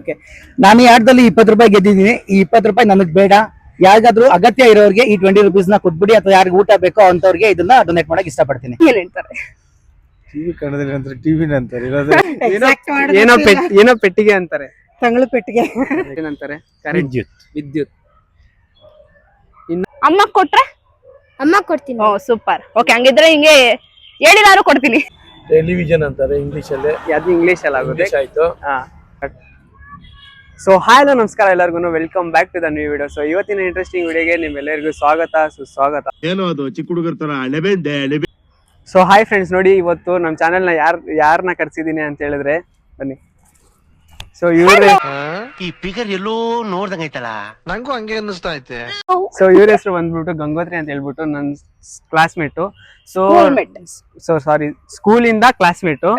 Okay, ನಾನು ಈ ಆಟದಲ್ಲಿ 20 ರೂಪಾಯಿ ಗೆದ್ದಿದ್ದೀನಿ. ಈ 20 ರೂಪಾಯಿ ನನಗೆ ಬೇಡ. ಯಾರಿಗಾದ್ರೂ ಅಗತ್ಯ ಇರೋರಿಗೆ ಈ 20 ರೂಪೀಸ್ ನ ಕೊಟ್ಬಿಡಿ, ಅಥವಾ ಯಾರಿಗೆ ಊಟ ಬೇಕೋ ಅಂತವ್ರಿಗೆ ಇದನ್ನ ಡೊನೇಟ್ ಮಾಡಕ್ ಇಷ್ಟಪಡ್ತೀನಿ. ಏನ್ ಹೇಳ್ತಾರೆ? ಟಿವಿ ಕನ್ನಡದಲ್ಲಿ ಅಂತಾರೆ, ಟಿವಿನ ಅಂತಾರೆ. ಏನೋ ಪೆಟ್ಟಿಗೆ ಅಂತಾರೆ. ತಂಗಳು ಪೆಟ್ಟಿಗೆ ಏನಂತಾರೆ? ವಿದ್ಯುತ್. ಅಮ್ಮ ಕೊಟ್ರೆ ಅಮ್ಮ ಕೊಡ್ತೀನಿ. ಓ ಸೂಪರ್. ಓಕೆ, ಹಂಗಿದ್ರೆ ಹಿಂಗೆ ಹೇಳಿದಾರು ಕೊಡ್ತೀನಿ. ಟೆಲಿವಿಷನ್ ಅಂತಾರೆ ಇಂಗ್ಲಿಷ್ ಅಲ್ಲಿ. ಅದು ಇಂಗ್ಲಿಷ್ ಅಲ್ಲಿ ಆಗುತ್ತೆ. ಆಯ್ತು. ಸೊ ಹಾಯ್ ಹಲೋ ನಮಸ್ಕಾರ ಎಲ್ಲರಿಗೂ, welcome back to the new video. So ಇವತ್ತಿನ ಇಂಟ್ರೆಸ್ಟಿಂಗ್ ವಿಡಿಯೋಗೆ ನಿಮ್ಮೆಲ್ಲರಿಗೂ ಸುಸ್ವಾಗತ. ಏನೋ ಅದು ಚಿಕ್ಕ ಹುಡುಗರ ತರ ಅಳೆಬೆಂದೆ. ಸೊ ಹಾಯ್ ಫ್ರೆಂಡ್ಸ್, ನೋಡಿ ಇವತ್ತು ನಮ್ಮ ಚಾನೆಲ್ನ ಯಾರನ್ನ ಕರ್ಸಿದೀನಿ ಅಂತ ಹೇಳಿದ್ರೆ, ಬನ್ನಿ. ಸೊ ಇವ್ರ ಈ ಫಿಗರ್ ಎಲ್ಲೋ ನೋಡ್ದಂಗೈತಲ್ಲ, ನಂಗೂ ಹಂಗೆ ಅನ್ನಿಸ್ತಾ ಐತೆ. ಸೊ ಇವ್ರ ಹೆಸರು ಬಂದ್ಬಿಟ್ಟು ಗಂಗೋತ್ರಿ ಅಂತ ಹೇಳ್ಬಿಟ್ಟು ನನ್ನ ಕ್ಲಾಸ್ಮೇಟು. ಸಾರಿ, ಸ್ಕೂಲಿಂದ ಕ್ಲಾಸ್ಮೇಟು.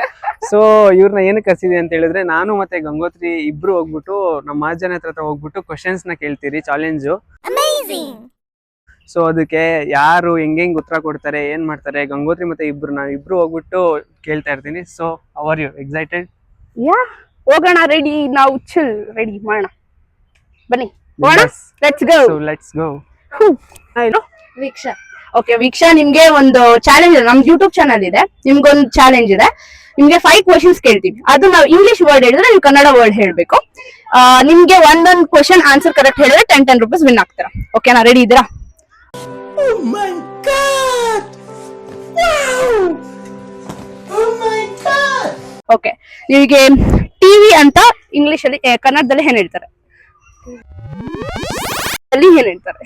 ಸೊ ಇವ್ರನ್ನ ಏನಕ್ಕೆ ಕರ್ಸಿದೀನಿ ಅಂತ ಹೇಳಿದ್ರೆ, ನಾನು ಮತ್ತೆ ಗಂಗೋತ್ರಿ ಇಬ್ರು ಹೋಗ್ಬಿಟ್ಟು ನಮ್ಮ ಮಹಾಜನ ಹತ್ರ ಹೋಗ್ಬಿಟ್ಟು ಕ್ವಶನ್ಸ್ ನ ಕೇಳ್ತೀರಿ, ಚಾಲೆಂಜು. ಸೊ ಅದಕ್ಕೆ ಯಾರು ಹೆಂಗ್ ಉತ್ತರ ಕೊಡ್ತಾರೆ, ಏನ್ ಮಾಡ್ತಾರೆ, ಗಂಗೋತ್ರಿ ಮತ್ತೆ ನಾವಿಬ್ರು ಹೋಗ್ಬಿಟ್ಟು ಕೇಳ್ತಾ ಇರ್ತೀನಿ. So are you excited? Yeah, ಹೋಗೋಣ. ರೆಡಿ, ನಾವು ಚಿಲ್ ರೆಡಿ ಮಾಡೋಣ. ಬನ್ನಿ let's go. Veeksha. Okay Veeksha, ನಿಮ್ಗೆ ಒಂದು ಚಾಲೆಂಜ್ ಇದೆ. ನಮ್ ಯೂಟ್ಯೂಬ್ ಚಾನಲ್ ಇದೆ, ನಿಮ್ಗೊಂದು ಚಾಲೆಂಜ್ ಇದೆ. ನಿಮ್ಗೆ 5 ಕ್ವಶನ್ಸ್ ಕೇಳ್ತೀವಿ. ಅದು ನಾವು ಇಂಗ್ಲಿಷ್ ವರ್ಡ್ ಹೇಳಿದ್ರೆ ನೀವು ಕನ್ನಡ ವರ್ಡ್ ಹೇಳ್ಬೇಕು. ನಿಮ್ಗೆ ಒಂದೊಂದು ಕ್ವಶನ್ ಆನ್ಸರ್ ಕರೆಕ್ಟ್ ಹೇಳಿದ್ರೆ 10 ರೂಪೀಸ್ ವಿನ್ ಆಗ್ತೀರಾ. ಓಕೆನಾ? ರೆಡಿ ಇದ್ದೀರಾ? ಓಕೆ, ನಿಮಗೆ ಟಿವಿ ಅಂತ ಇಂಗ್ಲಿಷ್ ಅಲ್ಲಿ ಕನ್ನಡದಲ್ಲಿ ಏನ್ ಹೇಳ್ತಾರೆ? ಅಲ್ಲಿ ಏನ್ ಹೇಳ್ತಾರೆ?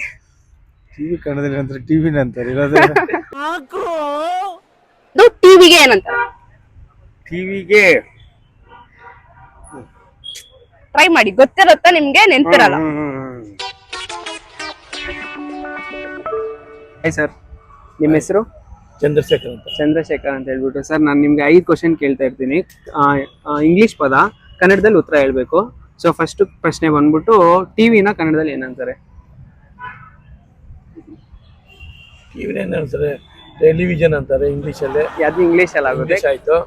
ಟಿವಿ ಕನ್ನಡದಲ್ಲಿ ಅಂತಾರೆ, ಟಿವಿನ ಅಂತಾರೆ. ಅದು ಟಿವಿಗೆ ಏನಂತಾರೆ? ಟಿವಿಗೆ ಟ್ರೈ ಮಾಡಿ, ಗೊತ್ತಿರುತ್ತಾ ನಿಮ್ಗೆ? ನೆನ್ಪಿರಲ್ಲ. ಹಾಯ್ ಸರ್, ನಿಮ್ಮ ಹೆಸರು? ಚಂದ್ರಶೇಖರ್ ಅಂತ ಹೇಳ್ಬಿಟ್ಟು. ಸರ್, ನಾನು ನಿಮ್ಗೆ 5 ಕ್ವಶನ್ ಕೇಳ್ತಾ ಇರ್ತೀನಿ. ಇಂಗ್ಲಿಷ್ ಪದ, ಕನ್ನಡದಲ್ಲಿ ಉತ್ತರ ಹೇಳ್ಬೇಕು. ಸೊ ಫಸ್ಟ್ ಪ್ರಶ್ನೆ ಬಂದ್ಬಿಟ್ಟು, ಟಿವಿನ ಕನ್ನಡದಲ್ಲಿ ಏನಂತಾರೆ? ಟಿವಿನ ಏನಂತಾರೆ? ಟೆಲಿವಿಷನ್ ಅಂತಾರೆ ಇಂಗ್ಲಿಷ್ ಅಲ್ಲಿ. ಅದು ಇಂಗ್ಲಿಷ್ ಅಲ್ಲಿ ಆಗುತ್ತೆ. ಆಯ್ತು.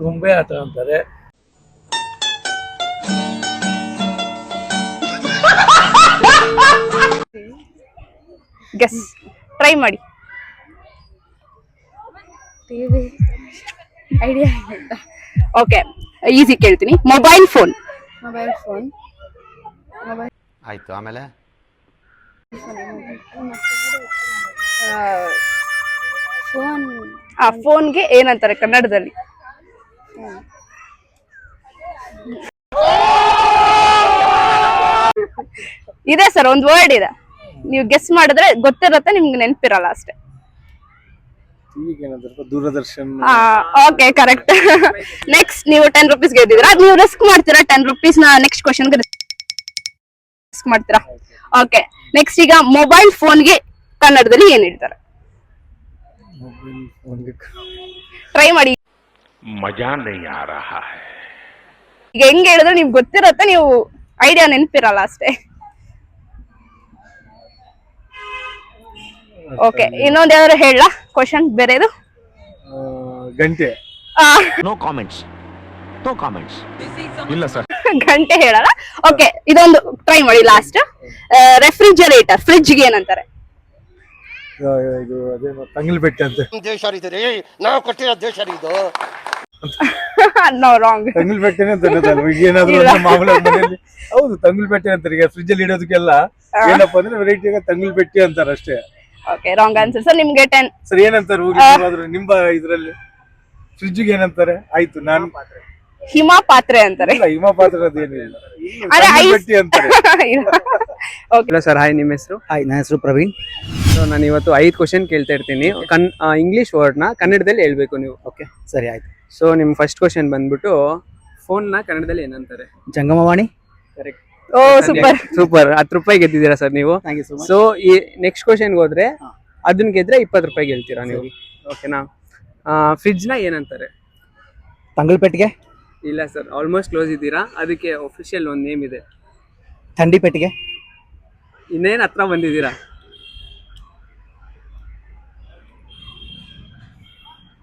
ಗೊಂಬೆ ಆಟ ಅಂತಾರೆ. ಗೆಸ್, ಟ್ರೈ ಮಾಡಿ. ಟಿವಿ ಐಡಿಯಾ ಇಲ್ಲ. ಓಕೆ, ಈಸಿ ಕೇಳ್ತೀನಿ. Mobile phone. ಆಯ್ತು, ಆಮೇಲೆ ಫೋನ್ಗೆ ಏನಂತಾರೆ ಕನ್ನಡದಲ್ಲಿ? ಇದೆ ಸರ್, ಒಂದು ವರ್ಡ್ ಇದೆ. ನೀವು ಗೆಸ್ ಮಾಡಿದ್ರೆ ಗೊತ್ತಿರತ್ತೆ, ನಿಮ್ಗೆ ನೆನಪಿರಲ್ಲ ಅಷ್ಟೇ. ದೂರದರ್ಶನ್. Okay, correct. ನೆಕ್ಸ್ಟ್, ನೀವು 10 ರೂಪೀಸ್ ಗೆದ್ದಿದ್ದೀರಾ. ನೀವು ರಿಸ್ಕ್ ಮಾಡ್ತೀರಾ 10 ರೂಪೀಸ್ ನ ನೆಕ್ಸ್ಟ್ ಕ್ವಶನ್ ರಿಸ್ಕ್ ಮಾಡ್ತೀರಾ? ಓಕೆ, ನೆಕ್ಸ್ಟ್ ಈಗ ಮೊಬೈಲ್ ಫೋನ್ಗೆ ಕನ್ನಡದಲ್ಲಿ ಏನ್ ಹೇಳ್ತಾರೆ? ಟ್ರೈ ಮಾಡಿ. ಮಜಾ ನಹೀ ಆ ರಹಾ ಹೈ. ಈಗ ಹೆಂಗ್ ಹೇಳಿದ್ರೆ ನಿಮ್ಗೆ ಗೊತ್ತಿರತ್ತೆ, ನೀವು ಐಡಿಯಾ ನೆನಪಿರಲ್ಲ ಅಷ್ಟೇ. ಓಕೆ, ಇನ್ನೊಂದ್ ಯಾವ್ದಾದ್ರು ಹೇಳ ಕ್ವಶನ್ ಬೇರೆದು? ಗಂಟೆ. ನೋ ಕಾಮೆಂಟ್ಸ್ ಇಲ್ಲ ಸರ್. ಗಂಟೆ ಹೇಳಲ್ಲ. ಓಕೆ, ಇದೊಂದು ಟ್ರೈ ಮಾಡಿ ಲಾಸ್ಟ್. ರೆಫ್ರಿಜರೇಟರ್, ಫ್ರಿಡ್ಜ್ಗೆ ಏನಂತಾರೆ? ಇದು ಅದೇನೋ ತಂಗಿಲ್ ಬೆಟ್ಟ ಅಂತ. ದೇಶ ನಾವು ಕೊಟ್ಟಿರೋ ದೇಶ ಇದು. No, wrong. ತಂಗಿಲ್ ಬೆಟ್ಟನೆ ಅಂತ ಅನ್ನೋದಲ್ವ? ಈಗ ಏನಾದ್ರು ಮಾಮೂಲಿ ಮನೆಯಲ್ಲಿ ಹೌದು ತಂಗಿಲ್ ಬೆಟ್ಟೆ ಅಂತಾರೆ. ಈಗ ಫ್ರಿಜ್ ಅಲ್ಲಿ ಇಡೋದಕ್ಕೆಲ್ಲ ಏನಪ್ಪಾ ಅಂದ್ರೆ ವೆರೈಟಿ ತಂಗಿಲ್ ಬೆಟ್ಟಿ ಅಂತಾರೆ ಅಷ್ಟೇ. Okay, wrong answer sir. ನಿಮ್ಗೆ 10. ಸರ್, ಏನಂತಾರೆ ನಿಮ್ಮ ಇದ್ರಲ್ಲಿ ಫ್ರಿಡ್ಜ್ಗೆ ಏನಂತಾರೆ? ಆಯ್ತು, ನಾನು ಹಿಮ ಪಾತ್ರೆ ಅಂತಾರೆ. ಹಿಮ ಪಾತ್ರೆ ಅದೇನಿಲ್ಲ, ಬೆಟ್ಟಿ ಅಂತಾರೆ. ಹಲೋ ಸರ್, ಹಾಯ್, ನಿಮ್ಮ ಹೆಸರು? ಹಾಯ್, ನನ್ನ ಹೆಸರು ಪ್ರವೀಣ್. ಸೊ ನಾನು ಇವತ್ತು 5 ಕ್ವಶನ್ ಕೇಳ್ತಾ ಇರ್ತೀನಿ. ಇಂಗ್ಲಿಷ್ ವರ್ಡ್ ನ ಕನ್ನಡದಲ್ಲಿ ಹೇಳ್ಬೇಕು ನೀವು. ಓಕೆ, ಸರಿ, ಆಯ್ತು. ಸೊ ನಿಮ್ ಫಸ್ಟ್ ಕ್ವಶನ್ ಬಂದ್ಬಿಟ್ಟು, ಫೋನ್ ನ ಕನ್ನಡದಲ್ಲಿ ಏನಂತಾರೆ? ಜಂಗಮವಾಣಿ. ಕರೆಕ್ಟ್. ಓ ಸೂಪರ್. 10 ರೂಪಾಯಿ ಗೆದ್ದಿದ್ದೀರಾ ಸರ್ ನೀವು. Thank you so much. So ಈ ನೆಕ್ಸ್ಟ್ ಕ್ವಶನ್ಗೆ ಹೋದ್ರೆ, ಅದನ್ನ ಗೆದ್ರೆ 20 ರೂಪಾಯಿ ಗೆಲ್ತೀರಾ ನೀವು. ಓಕೆನಾ? ಫ್ರಿಡ್ಜ್ ನ ಏನಂತಾರೆ? ತಂಗಲ್ ಪೆಟ್ಟಿಗೆ. ಇಲ್ಲ ಸರ್, ಆಲ್ಮೋಸ್ಟ್ ಕ್ಲೋಸ್ ಇದ್ದೀರಾ. ಅದಕ್ಕೆ ಅಫಿಷಿಯಲ್ ಒಂದು ನೇಮ್ ಇದೆ. ಥಂಡಿ ಪೆಟ್ಟಿಗೆ. ಇನ್ನೇನು ಹತ್ರ ಬಂದಿದ್ದೀರಾ.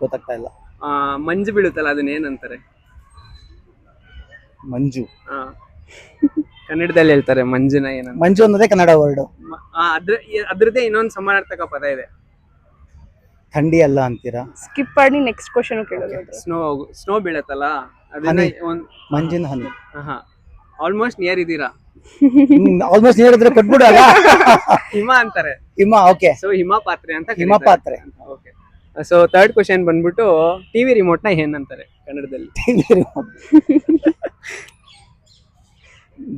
ಗೊತ್ತಾಗ್ತಾ ಇಲ್ಲ. ಮಂಜು ಬೀಳುತ್ತಲ್ಲ ಅದನ್ನ ಏನಂತಾರೆ? ಮಂಜು. ಆ, ಕನ್ನಡದಲ್ಲಿ ಹೇಳ್ತಾರೆ ಮಂಜುನ ಏನಂತ. ಮಂಜು ಅನ್ನೋದೇ ಕನ್ನಡ ವರ್ಡ್. ಅದ್ರದ್ದೇ ಇನ್ನೊಂದು ಸಮಾನಾರ್ಥಕ ಪದ ಇದೆ. ಥಂಡಿ ಅಲ್ಲ ಅಂತೀರಾ? ಸ್ಕಿಪ್ ಮಾಡಿ ನೆಕ್ಸ್ಟ್ ಕ್ವಶನ್ ಕೇಳೋದು. ಸ್ನೋ ಬೀಳತ್ತಲ್ಲ ಅದನ್ನ ಹನಿ. ಒಂದ್ ಮಂಜಿನ ಹನಿ. ಆಲ್ಮೋಸ್ಟ್ ನಿಯರ್ ಇದ್ದೀರಾ. ಆಲ್ಮೋಸ್ಟ್ ನೀರ್ ಇದ್ರೆ ಕೊಟ್ಬಿಡಾಗ. ಹಿಮ ಅಂತಾರೆ. ಹಿಮ. ಓಕೆ. ಸೊ ಹಿಮ ಪಾತ್ರೆ ಅಂತ ಹಿಮ ಪಾತ್ರೆ. ಓಕೆ. ಸೊ ಥರ್ಡ್ ಕ್ವಶನ್ ಬಂದ್ಬಿಟ್ಟು ಟಿವಿ ರಿಮೋಟ್ ನ ಏನಂತಾರೆ ಕನ್ನಡದಲ್ಲಿ?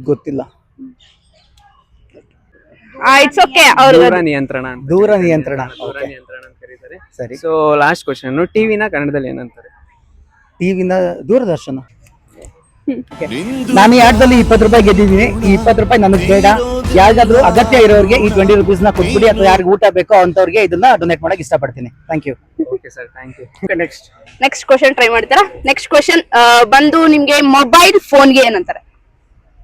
ಗೊತ್ತಿಲ್ಲ. It's okay. ಅವ್ರು ದೂರ ನಿಯಂತ್ರಣ ಅಂತ. ದೂರ ನಿಯಂತ್ರಣ. ದೂರ ನಿಯಂತ್ರಣ ಅಂತ ಕರೀತಾರೆ. ಸರಿ. ಸೊ ಲಾಸ್ಟ್ ಕ್ವಶನ್, ಟಿವಿನ ಕನ್ನಡದಲ್ಲಿ ಏನಂತಾರೆ? ಟಿವಿನ ದೂರದರ್ಶನ. ನಾನು ಈ ಆಟದಲ್ಲಿ 20 ರೂಪಾಯಿ ಗೆದ್ದಿದ್ದೀನಿ. ಈ 20 ರೂಪಾಯಿ ನನಗೆ ಬೇಡ. ಯಾರಿಗಾದ್ರೂ ಅಗತ್ಯ ಇರೋರಿಗೆ ಈ 20 rupees ನ ಕೊಟ್ಬಿಡಿ, ಅಥವಾ ಯಾರಿಗೆ ಊಟ ಬೇಕೋ ಅಂತವ್ರಿಗೆ ಇದನ್ನ ಡೊನೇಟ್ ಮಾಡಕ್ ಇಷ್ಟಪಡ್ತೀನಿ. Thank you. Okay sir, thank you. Next question try ಮಾಡ್ತೀರಾ? ನೆಕ್ಸ್ಟ್ ಕ್ವಶನ್ ಬಂದು ನಿಮ್ಗೆ ಮೊಬೈಲ್ ಫೋನ್ಗೆ ಏನಂತಾರೆ?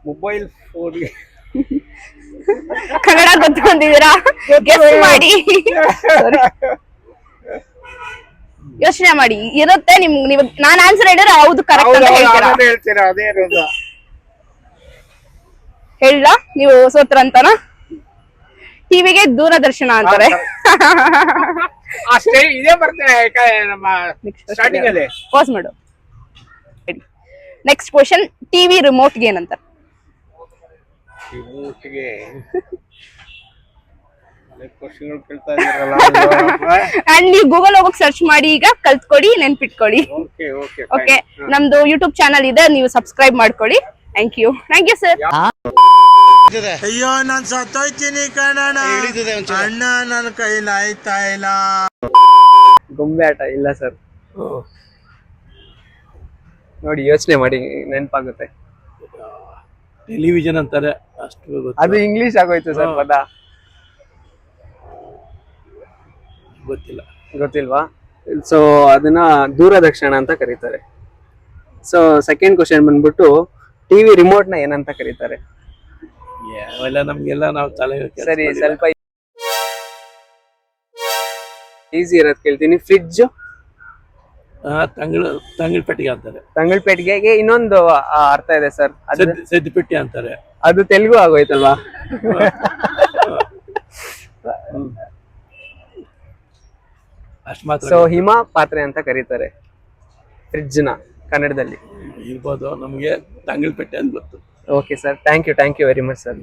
ಮೊಬೈಲ್ ಫೋನ್ಗೆ ಕನ್ನಡ ಗೊತ್ತು ಅಂದಿದ್ದೀರಾ? ಗೆಸ್ ಮಾಡಿ, ಯೋಚನೆ ಮಾಡಿ. ಇರುತ್ತೆ ನೀವು ನಾನ್ ಆನ್ಸರ್ ಹೇಳಿದ್ರೆ ಹೌದು ಕರೆಕ್ಟ್ ಅಂತ ಹೇಳ್ತೀರಾ? ಹೇಳ್ತೀರಾ? ಅದೇ ಇರೋದು. ಹೇಳ ನೀವು ಸೋತ್ರ ಅಂತನ? ಟಿವಿಗೆ ದೂರದರ್ಶನ ಅಂತಾರೆ. ಅಷ್ಟೇ ಇದೇ ಬರ್ತದೆ ನಮ್ಮ ಸ್ಟಾರ್ಟಿಂಗ್ ಅಲ್ಲಿ. ಪಾಸ್ ಮಾಡು. ನೆಕ್ಸ್ಟ್ ಕ್ವಶನ್, ಟಿವಿ ರಿಮೋಟ್ಗೆ ಏನಂತಾರೆ? ರಿಮೋಟ್ಗೆ ಕ್ವಶನ್ಗಳು ಕೇಳ್ತಾ ಇದ್ದೀರಲ್ಲ. ಅಂಡ್ ನೀವು ಗೂಗಲ್ ಹೋಗಕ್ ಸರ್ಚ್ ಮಾಡಿ, ಈಗ ಕಲ್ತ್ಕೊಡಿ, ನೆನ್ಪಿಟ್ಕೊಳ್ಳಿ. ಓಕೆ ಓಕೆ ಓಕೆ, ನಮ್ದು ಯೂಟ್ಯೂಬ್ ಚಾನಲ್ ಇದೆ, ನೀವು ಸಬ್ಸ್ಕ್ರೈಬ್ ಮಾಡ್ಕೊಳ್ಳಿ. Thank you sir. ಅಯ್ಯೋ ನಾನ್ ಸತ್ತೋಯ್ತೀನಿ ಕಣಣ್ಣ, ಅಣ್ಣ ನನ್ನ ಕೈಲಿ ಆಯ್ತಾ ಇಲ್ಲ. ಗೊಂಬೆ ಆಟ ಇಲ್ಲ ಸರ್, ನೋಡಿ ಯೋಚನೆ ಮಾಡಿ, ನೆನಪಾಗುತ್ತೆ. ಟೆಲಿವಿಷನ್ ಅಂತಾರೆ, ಅಷ್ಟು ಅದು ಇಂಗ್ಲಿಷ್ ಆಗೋಯ್ತು ಸರ್ ಪದ. ಗೊತ್ತಿಲ್ಲ. ಗೊತ್ತಿಲ್ವಾ? ಸೊ ಅದನ್ನ ದೂರದರ್ಶನ ಅಂತ ಕರೀತಾರೆ. ಸೊ ಸೆಕೆಂಡ್ ಕ್ವಶನ್ ಬಂದ್ಬಿಟ್ಟು ಟಿವಿ ರಿಮೋಟ್ ನ ಏನಂತ ಕರೀತಾರೆ? ಅವೆಲ್ಲ ನಮ್ಗೆಲ್ಲ ನಾವು ತಲೆ. ಸರಿ, ಸ್ವಲ್ಪ ಈಸಿ ಇರೋದ್ ಕೇಳ್ತೀನಿ. ಫ್ರಿಡ್ಜ್ ತಂಗಳ ಪೆಟ್ಟಿಗೆ ಅಂತಾರೆ. ತಂಗಳ ಪೆಟ್ಟಿಗೆಗೆ ಇನ್ನೊಂದು ಅರ್ಥ ಇದೆ ಸರ್, ಸೆದ್ದು ಪೆಟ್ಟಿ ಅಂತಾರೆ. ಅದು ತೆಲುಗು ಆಗೋಯ್ತಲ್ವಾ? ಅಷ್ಟು ಮಾತ್ರ. ಸೊ ಹಿಮ ಪಾತ್ರೆ ಅಂತ ಕರೀತಾರೆ ಫ್ರಿಡ್ಜ್ ನ ಕನ್ನಡದಲ್ಲಿ. ಇರ್ಬೋದು, ನಮ್ಗೆ ತಂಗಳ ಪೆಟ್ಟಿ ಅಂತ ಗೊತ್ತು. Okay sir, thank you very much sir.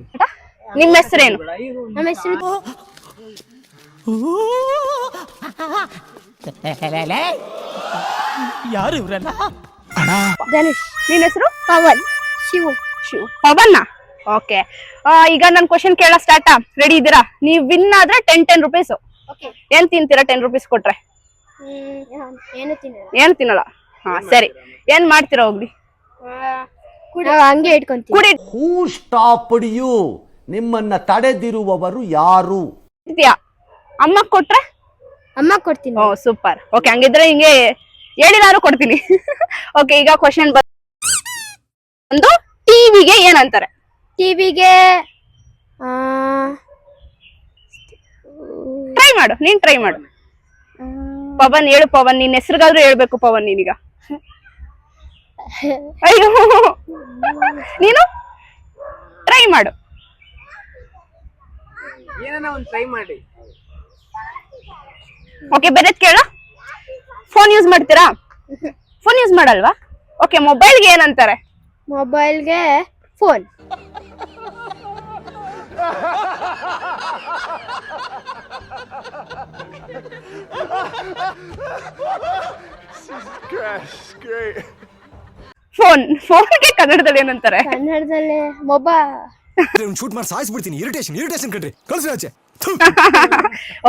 ನಿಮ್ಮ ಹೆಸರೇನು? ನಮ್ಮ ಹೆಸರು ಯಾರು ಇವ್ರಲ್ಲ? ಧನುಷ್. ನಿನ್ನ ಹೆಸರು? ಪವನ್. ಶಿವು. ಪವನ್. ಓಕೆ, ಈಗ ನನ್ ಕ್ವಶನ್ ಕೇಳ ಸ್ಟಾರ್ಟ್. ರೆಡಿ ಇದ್ದೀರಾ? ನೀವ್ ವಿನ್ ಆದ್ರೆ 10 rupees. ಏನ್ ತಿಂತೀರಾ 10 rupees ಕೊಟ್ರೆ? ಏನು ತಿನ್ನಲ್ಲ. ಏನ್ ತಿನ್ನಲ್ಲ? ಹಾ ಸರಿ, ಏನ್ ಮಾಡ್ತೀರಾ ಹೋಗ್ಲಿ? ಹಂಗೆ ಇಟ್ಕೊಂತೀವಿ. ಕುಡಿ. ಹೂ ಸ್ಟಾಪ್ಡ್ ಯು? ನಿಮ್ಮನ್ನ ತಡೆದಿರುವವರು ಯಾರು? ಅಮ್ಮ ಕೊಟ್ರೆ? ಅಮ್ಮ ಕೊಡ್ತೀನಿ. ಓ ಸೂಪರ್. ಓಕೆ, ಹಂಗಿದ್ರೆ ಹಿಂಗೆ ಹೇಳಿದಾರು ಕೊಡ್ತೀನಿ. ಓಕೆ, ಈಗ ಕ್ವಶನ್ ಬಂದು ಟಿವಿಗೆ ಏನಂತಾರೆ? ಟಿವಿಗೆ ಟ್ರೈ ಮಾಡು, ನೀನ್ ಟ್ರೈ ಮಾಡು. ಪವನ್ ಹೇಳು. ಪವನ್, ನಿನ್ ಹೆಸರಿಗಾದ್ರೂ ಹೇಳ್ಬೇಕು ಪವನ್ ನೀನೀಗ. ಅಯ್ಯೋ, ನೀನು ಟ್ರೈ ಮಾಡು. ಏನನ್ನ ಒಂದು ಟ್ರೈ ಮಾಡಿ. ಓಕೆ, ಬೇರೆದ್ ಕೇಳ. ಫೋನ್ ಯೂಸ್ ಮಾಡ್ತೀರಾ? ಫೋನ್ ಯೂಸ್ ಮಾಡಲ್ವಾ? ಓಕೆ, ಮೊಬೈಲ್ಗೆ ಏನಂತಾರೆ? ಮೊಬೈಲ್ಗೆ ಫೋನ್. ಫೋನ್ಗೆ ಕನ್ನಡದಲ್ಲಿ ಏನಂತಾರೆ? ಕನ್ನಡದಲ್ಲಿ ಮೊಬೈಲ್. ಶೂಟ್ ಮಾಡಿ ಸಾಯಿಸ್ಬಿಡ್ತೀನಿ. ಇರಿಟೇಷನ್ ಕಣ್ರಿ, ಕಳ್ಸಿ ಆಚೆ.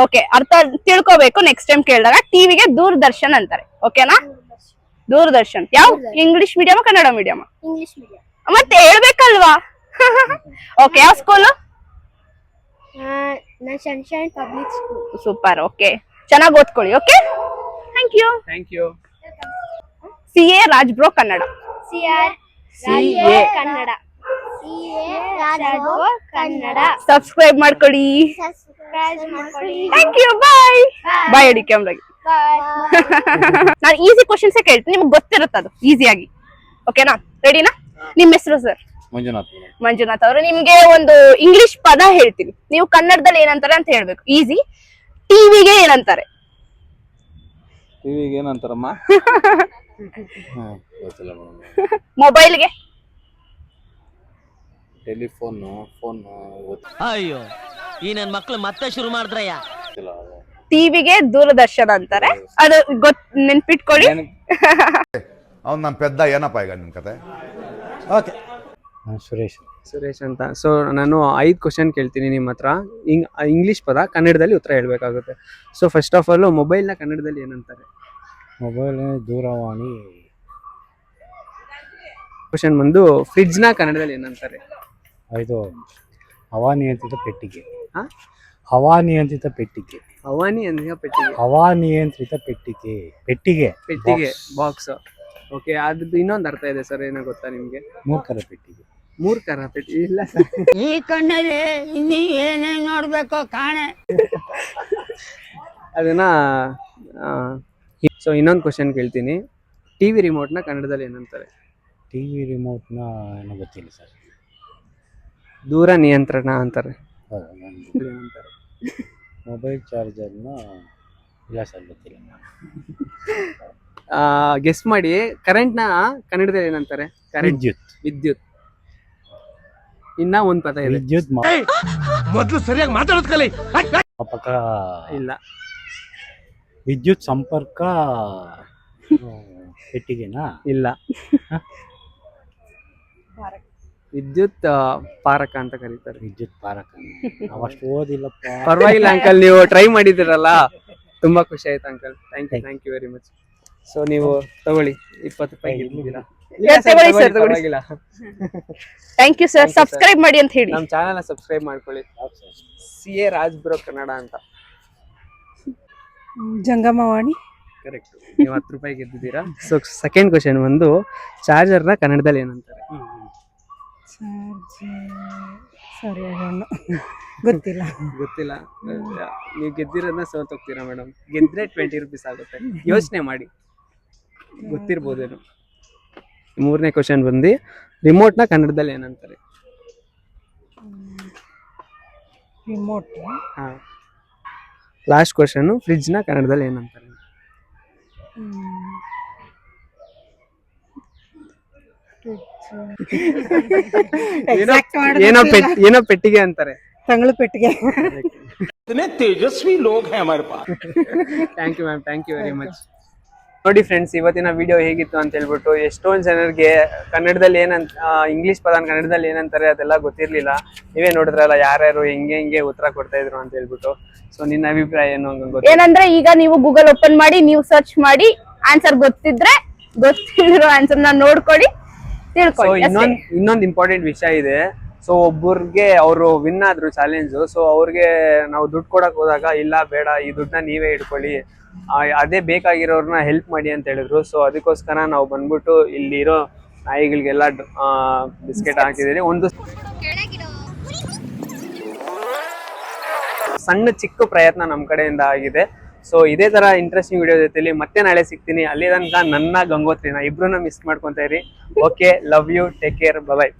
ಓಕೆ, ಅರ್ಥ ತಿಳ್ಕೋಬೇಕು. ನೆಕ್ಸ್ಟ್ ಟೈಮ್ ಕೇಳಿದಾಗ ಟಿವಿಗೆ ದೂರದರ್ಶನ್ ಅಂತಾರೆ. ಓಕೆನಾ? ದೂರದರ್ಶನ್ ಯಾವ? English medium, Kannada medium? English medium. ಮತ್ತೆ ಹೇಳ್ಬೇಕಲ್ವಾ? ಓಕೆ, ಯಾವ ಸ್ಕೂಲು? ನಾನು Sunshine public school. Super. Okay, ಚೆನ್ನಾಗಿ ಓದ್ಕೊಳ್ಳಿ. Okay, thank you. CA Raj bro Kannada. CA Kannada. Kannada. Subscribe ಮಾಡ್ಕೊಳ್ಳಿ. ಸಬ್ಸ್ಕ್ರೈಬ್ ಮಾಡ್ಕೊಳ್ಳಿ. Thank you. ಬಾಯ್. ಬಾಯ್ ಅಡಿ ಕ್ಯಾಮ್ರಾಗೆ. ನಾನು ಈಸಿ ಕ್ವಶನ್ಸ್ ಕೇಳ್ತೀನಿ, ನಿಮ್ಗೆ ಗೊತ್ತಿರುತ್ತೆ ಅದು ಈಸಿಯಾಗಿ. ಓಕೆನಾ? ರೆಡಿನಾ? ನಿಮ್ಮ ಹೆಸರು ಸರ್? ಮಂಜುನಾಥ್ ಅವರು. ನಿಮ್ಗೆ ಒಂದು ಇಂಗ್ಲಿಷ್ ಪದ ಹೇಳ್ತೀನಿ, ನೀವು ಕನ್ನಡದಲ್ಲಿ ಏನಂತಾರೆ ಅಂತ ಹೇಳ್ಬೇಕು. ಈಸಿ. ಟಿವಿಗೆ ಏನಂತಾರೆ? ಟಿವಿಗೆ ಏನಂತಾರಮ್ಮ? ಮೊಬೈಲ್ಗೆ? Telephone, phone. ಅಯ್ಯೋ ಈ ನನ್ ಮಕ್ಳು ಮತ್ತೆ ಶುರು ಮಾಡಿದ್ರಯ್ಯ. ಟಿವಿಗೆ ದೂರದರ್ಶನ ಅಂತಾರೆ. ಅದು ನೆನ್ಪಿಟ್ಕೊಳ್ಳಿ. ಅವ್ನು ನಮ್ಮ ಪೆದ್ದ ಏನಪ್ಪ ಈಗ ನಿಮ್ ಕತೆ? ಓಕೆ. ಸುರೇಶ್ ಅಂತ. ಸೊ ನಾನು 5 ಕ್ವಶನ್ ಕೇಳ್ತೀನಿ ನಿಮ್ಮ ಹತ್ರ. ಇಂಗ್ಲಿಷ್ ಪದ ಕನ್ನಡದಲ್ಲಿ ಉತ್ತರ ಹೇಳ್ಬೇಕಾಗುತ್ತೆ. ಸೊ ಫಸ್ಟ್ ಆಫ್ ಆಲ್, ಮೊಬೈಲ್ನ ಕನ್ನಡದಲ್ಲಿ ಏನಂತಾರೆ? ಮೊಬೈಲ್ ದೂರವಾಣಿ. ಕ್ವಶನ್ ಬಂದು, ಫ್ರಿಡ್ಜ್ನ ಕನ್ನಡದಲ್ಲಿ ಏನಂತಾರೆ? ಇದು ಹವಾನಿಯಂತ್ರಿತ ಪೆಟ್ಟಿಗೆ. ಹಾ? ಹವಾನಿಯಂತ್ರಿತ ಪೆಟ್ಟಿಗೆ. ಹವಾನಿಯಂತ್ರಿತ ಪೆಟ್ಟಿಗೆ. ಹವಾನಿಯಂತ್ರಿತ ಪೆಟ್ಟಿಗೆ. ಪೆಟ್ಟಿಗೆ. ಪೆಟ್ಟಿಗೆ, ಬಾಕ್ಸ್. ಓಕೆ, ಅದ್ರದ್ದು ಇನ್ನೊಂದು ಅರ್ಥ ಇದೆ ಸರ್, ಏನೋ ಗೊತ್ತಾ ನಿಮ್ಗೆ? ಮೂರ್ಖರ ಪೆಟ್ಟಿಗೆ. ಮೂರ್ಖರ ಪೆಟ್ಟಿಗೆ ಇಲ್ಲ ಸರ್. ಈ ಕಣ್ಣಲ್ಲಿ ಇನ್ನೀ ಏನೇನ್ ನೋಡ್ಬೇಕೋ ಕಾಣೆ. ಅದನ್ನ ಸೊ ಇನ್ನೊಂದು ಕ್ವಶನ್ ಕೇಳ್ತೀನಿ. ಟಿವಿ ರಿಮೋಟ್ನ ಕನ್ನಡದಲ್ಲಿ ಏನಂತಾರೆ? ಟಿವಿ ರಿಮೋಟ್ನ ಏನೋ ಗೊತ್ತಿಲ್ಲ ಸರ್. ದೂರ ನಿಯಂತ್ರಣ ಅಂತಾರೆ. ಏನಂತಾರೆ? ಮೊಬೈಲ್ ಚಾರ್ಜರ್ನ ಇಲ್ಲ ಸರ್, ಗೊತ್ತಿಲ್ಲ. ಗೆಸ್ ಮಾಡಿ. ಕರೆಂಟ್ನ ಕನ್ನಡದಲ್ಲಿ ಏನಂತಾರೆ? ವಿದ್ಯುತ್. ವಿದ್ಯುತ್. ಇನ್ನ ಒಂದ್ ಪದ ಇದೆ. ವಿದ್ಯುತ್ ಮೊದ್ಲು ಸರಿಯಾಗಿ ಮಾತಾಡೋದ್ ಕಲಿ. ಪಕ್ಕ ಇಲ್ಲ. ವಿದ್ಯುತ್ ಸಂಪರ್ಕ ಪೆಟ್ಟಿಗೆನಾ? ಇಲ್ಲ. ವಿದ್ಯುತ್ ಪಾರಕ ಅಂತ ಕರೀತಾರೆ. ವಿದ್ಯುತ್ ಪಾರಕ. ನಾವು ಅಷ್ಟು ಓದಿಲ್ಲಪ್ಪ. ಪರವಾಗಿಲ್ಲ ಅಂಕಲ್, ನೀವು ಟ್ರೈ ಮಾಡಿದಿರಲ್ಲ, ತುಂಬಾ ಖುಷಿ ಆಯ್ತು uncle. Thank you very much. So ನೀವು ತಗೊಳ್ಳಿ, 20 ರೂಪಾಯಿ ಗೆದ್ದಿದ್ದೀರಾ. ಪರವಾಗಿಲ್ಲ. Thank you sir. ಸಬ್ಸ್ಕ್ರೈಬ್ ಮಾಡಿ ಅಂತ ಹೇಳಿ. ನಮ್ಮ ಚಾನೆಲ್ನ ಸಬ್ಸ್ಕ್ರೈಬ್ ಮಾಡ್ಕೊಳ್ಳಿ. CA ರಾಜ್ ಬ್ರೋ ಕನ್ನಡ ಅಂತ. ಜಂಗಮವಾಣಿ. ಕರೆಕ್ಟ್. ನೀವು 10 ರೂಪಾಯಿ ಗೆದ್ದಿದ್ದೀರಾ. ಸೊ ಸೆಕೆಂಡ್ ಕ್ವಶನ್ ಬಂದು, ಚಾರ್ಜರ್ನ ಕನ್ನಡದಲ್ಲಿ ಏನಂತಾರೆ? ಸರಿ, ಗೊತ್ತಿಲ್ಲ. ಗೊತ್ತಿಲ್ಲ. ನೀವು ಗೆದ್ದಿರೋದನ್ನ ಸೋತೋಗ್ತೀರಾ ಮೇಡಮ್. ಗೆದ್ರೆ 20 ರೂಪೀಸ್ ಆಗುತ್ತೆ. ಯೋಚನೆ ಮಾಡಿ, ಗೊತ್ತಿರ್ಬೋದೇನು. ಮೂರನೇ ಕ್ವಶನ್ ಬಂದು, ರಿಮೋಟ್ನ ಕನ್ನಡದಲ್ಲಿ ಏನಂತಾರೆ? ರಿಮೋಟ್. ಹಾ. ಲಾಸ್ಟ್ ಕ್ವಶನ್, ಫ್ರಿಡ್ಜ್ನ ಕನ್ನಡದಲ್ಲಿ ಏನಂತಾರೆ? ಏನೋ ಪೆಟ್ಟಿಗೆ ಅಂತಾರೆ. ತಂಗಳು ಪೆಟ್ಟಿಗೆ. ತೇಜಸ್ವಿ ಲೋಗ್ ಹೈ ಹಮಾರೆ ಪಾಸ್. Thank you ma'am, thank you very much. ನೋಡಿ ಫ್ರೆಂಡ್ಸ್, ಇವತ್ತಿನ ವಿಡಿಯೋ ಹೇಗಿತ್ತು ಅಂತ ಹೇಳ್ಬಿಟ್ಟು, ಎಷ್ಟೊಂದು ಜನರಿಗೆ ಕನ್ನಡದಲ್ಲಿ ಏನಂತ, ಇಂಗ್ಲಿಷ್ ಪದ ಕನ್ನಡದಲ್ಲಿ ಏನಂತಾರೆ ಅದೆಲ್ಲ ಗೊತ್ತಿರ್ಲಿಲ್ಲ. ನೀವೇ ನೋಡಿದ್ರಲ್ಲ ಯಾರ್ಯಾರು ಹೆಂಗೆ ಉತ್ತರ ಕೊಡ್ತಾ ಇದ್ರು ಅಂತ ಹೇಳ್ಬಿಟ್ಟು. ಸೊ ನಿನ್ನ ಅಭಿಪ್ರಾಯ ಏನು? ಏನಂದ್ರೆ ಈಗ ನೀವು ಗೂಗಲ್ ಓಪನ್ ಮಾಡಿ, ನೀವು ಸರ್ಚ್ ಮಾಡಿ, ಆನ್ಸರ್ ಗೊತ್ತಿದ್ರೆ ಗೊತ್ತಿರೋ ಆನ್ಸರ್ ನ ನೋಡ್ಕೊಳ್ಳಿ, ತಿಳ್ಕೊಳ್ಳಿ. ಇನ್ನೊಂದು ಇಂಪಾರ್ಟೆಂಟ್ ವಿಷಯ ಇದೆ. ಸೊ ಒಬ್ಬರಿಗೆ ಅವರು ವಿನ್ ಆದ್ರು ಚಾಲೆಂಜ್. ಸೊ ಅವ್ರಿಗೆ ನಾವು ದುಡ್ಡು ಕೊಡಕ್ ಹೋದಾಗ, ಇಲ್ಲ ಬೇಡ, ಈ ದುಡ್ಡನ್ನ ನೀವೇ ಇಟ್ಕೊಳ್ಳಿ, ಅದೇ ಬೇಕಾಗಿರೋರ್ನ ಹೆಲ್ಪ್ ಮಾಡಿ ಅಂತ ಹೇಳಿದ್ರು. ಸೊ ಅದಕ್ಕೋಸ್ಕರ ನಾವು ಬಂದ್ಬಿಟ್ಟು ಇಲ್ಲಿರೋ ನಾಯಿಗಳಿಗೆಲ್ಲ ಬಿಸ್ಕೆಟ್ ಹಾಕಿದ್ದೀರಿ. ಒಂದು ಸಣ್ಣ ಚಿಕ್ಕ ಪ್ರಯತ್ನ ನಮ್ಮ ಕಡೆಯಿಂದ ಆಗಿದೆ. ಸೊ ಇದೇ ತರ ಇಂಟ್ರೆಸ್ಟಿಂಗ್ ವಿಡಿಯೋ ಜೊತೆಲಿ ಮತ್ತೆ ನಾಳೆ ಸಿಗ್ತೀನಿ. ಅಲ್ಲಿ ತನಕ ನನ್ನ ಗಂಗೋತ್ರಿನ ಇಬ್ರನ್ನ ಮಿಸ್ ಮಾಡ್ಕೊಂತ ಇರಿ. Okay, love you, take care, bye.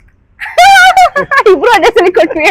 ಇಬ್ರು ಅದೇ ಸರಿ ಕೊಟ್ರಿ.